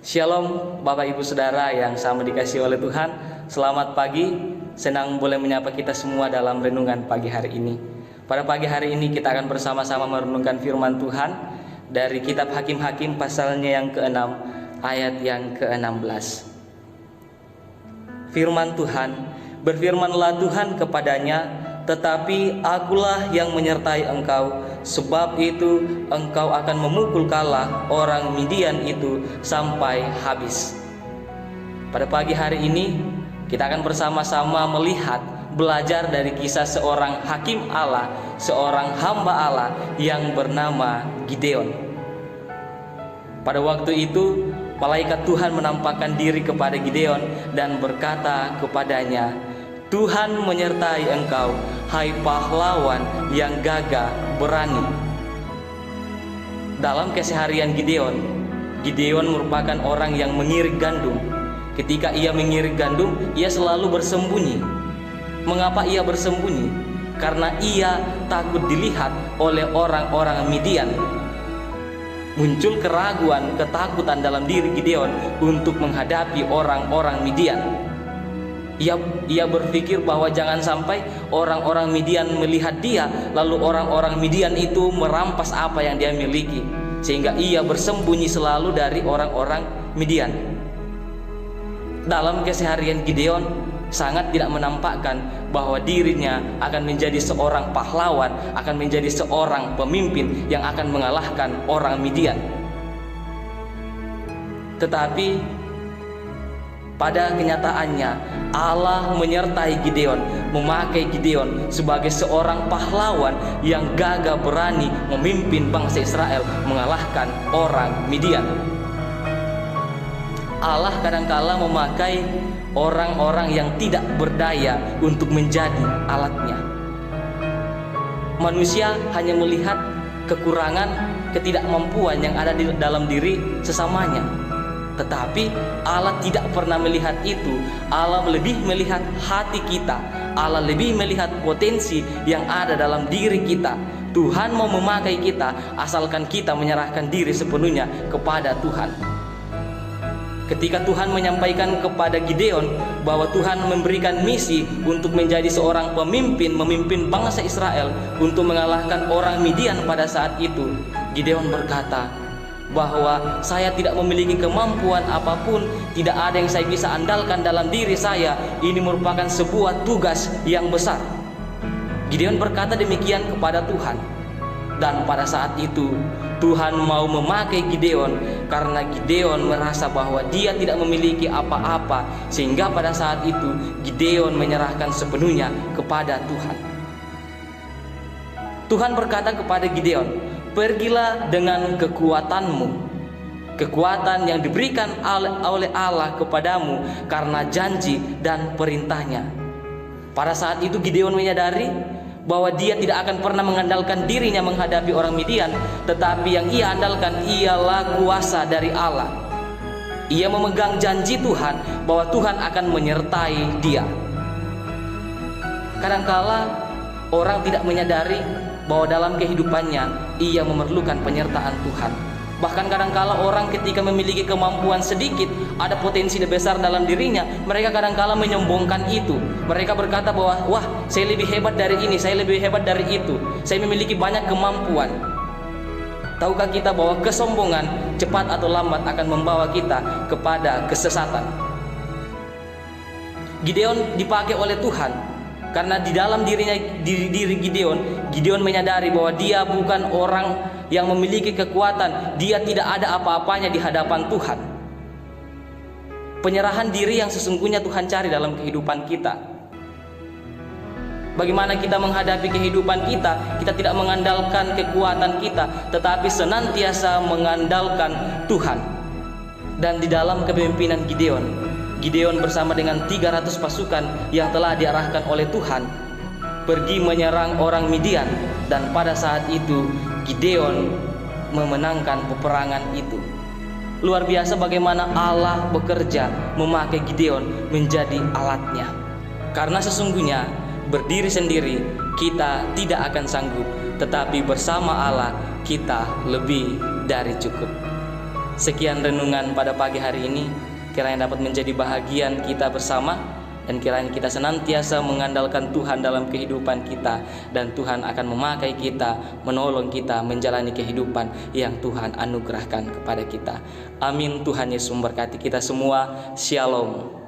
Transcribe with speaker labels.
Speaker 1: Shalom Bapak Ibu Saudara yang sama dikasihi oleh Tuhan. Selamat pagi, senang boleh menyapa kita semua dalam renungan pagi hari ini. Pada pagi hari ini kita akan bersama-sama merenungkan firman Tuhan dari kitab Hakim-Hakim pasalnya yang ke-6 ayat yang ke-16. Firman Tuhan, berfirmanlah Tuhan kepadanya, tetapi akulah yang menyertai engkau, sebab itu engkau akan memukul kalah orang Midian itu sampai habis. Pada pagi hari ini kita akan bersama-sama melihat, belajar dari kisah seorang hakim Allah, seorang hamba Allah yang bernama Gideon. Pada waktu itu malaikat Tuhan menampakkan diri kepada Gideon dan berkata kepadanya, Tuhan menyertai engkau, hai pahlawan yang gagah berani. Dalam keseharian Gideon merupakan orang yang mengirik gandum. Ketika ia mengirik gandum, ia selalu bersembunyi. Mengapa ia bersembunyi? Karena ia takut dilihat oleh orang-orang Midian. Muncul keraguan, ketakutan dalam diri Gideon untuk menghadapi orang-orang Midian. Ia berpikir bahwa jangan sampai orang-orang Midian melihat dia, lalu orang-orang Midian itu merampas apa yang dia miliki, sehingga ia bersembunyi selalu dari orang-orang Midian. Dalam keseharian Gideon sangat tidak menampakkan bahwa dirinya akan menjadi seorang pahlawan, akan menjadi seorang pemimpin yang akan mengalahkan orang Midian. Tetapi pada kenyataannya Allah menyertai Gideon, memakai Gideon sebagai seorang pahlawan yang gagah berani memimpin bangsa Israel mengalahkan orang Midian. Allah kadangkala memakai orang-orang yang tidak berdaya untuk menjadi alatnya. Manusia hanya melihat kekurangan, ketidakmampuan yang ada di dalam diri sesamanya. Tetapi Allah tidak pernah melihat itu. Allah lebih melihat hati kita. Allah lebih melihat potensi yang ada dalam diri kita. Tuhan mau memakai kita asalkan kita menyerahkan diri sepenuhnya kepada Tuhan. Ketika Tuhan menyampaikan kepada Gideon bahwa Tuhan memberikan misi untuk menjadi seorang pemimpin, memimpin bangsa Israel untuk mengalahkan orang Midian pada saat itu, Gideon berkata bahwa saya tidak memiliki kemampuan apapun, tidak ada yang saya bisa andalkan dalam diri saya. Ini merupakan sebuah tugas yang besar. Gideon berkata demikian kepada Tuhan. Dan pada saat itu Tuhan mau memakai Gideon karena Gideon merasa bahwa dia tidak memiliki apa-apa, sehingga pada saat itu Gideon menyerahkan sepenuhnya kepada Tuhan. Tuhan berkata kepada Gideon, pergilah dengan kekuatanmu, kekuatan yang diberikan oleh Allah kepadamu karena janji dan perintahnya. Pada saat itu Gideon menyadari bahwa dia tidak akan pernah mengandalkan dirinya menghadapi orang Midian, tetapi yang ia andalkan ialah kuasa dari Allah. Ia memegang janji Tuhan bahwa Tuhan akan menyertai dia. Kadangkala orang tidak menyadari bahwa dalam kehidupannya ia memerlukan penyertaan Tuhan. Bahkan kadangkala orang ketika memiliki kemampuan sedikit, ada potensi besar dalam dirinya, mereka kadangkala menyombongkan itu. Mereka berkata bahwa wah, saya lebih hebat dari ini, saya lebih hebat dari itu, saya memiliki banyak kemampuan. Tahukah kita bahwa kesombongan cepat atau lambat akan membawa kita kepada kesesatan? Gideon dipakai oleh Tuhan karena di dalam diri Gideon menyadari bahwa dia bukan orang yang memiliki kekuatan, dia tidak ada apa-apanya di hadapan Tuhan. Penyerahan diri yang sesungguhnya Tuhan cari dalam kehidupan kita. Bagaimana kita menghadapi kehidupan kita, kita tidak mengandalkan kekuatan kita, tetapi senantiasa mengandalkan Tuhan. Dan di dalam kepemimpinan Gideon bersama dengan 300 pasukan yang telah diarahkan oleh Tuhan pergi menyerang orang Midian, dan pada saat itu Gideon memenangkan peperangan itu. Luar biasa bagaimana Allah bekerja memakai Gideon menjadi alatnya. Karena sesungguhnya berdiri sendiri kita tidak akan sanggup, tetapi bersama Allah kita lebih dari cukup. Sekian renungan pada pagi hari ini, kiranya dapat menjadi bahagian kita bersama, dan kiranya kita senantiasa mengandalkan Tuhan dalam kehidupan kita, dan Tuhan akan memakai kita, menolong kita menjalani kehidupan yang Tuhan anugerahkan kepada kita. Amin. Tuhan Yesus memberkati kita semua. Shalom.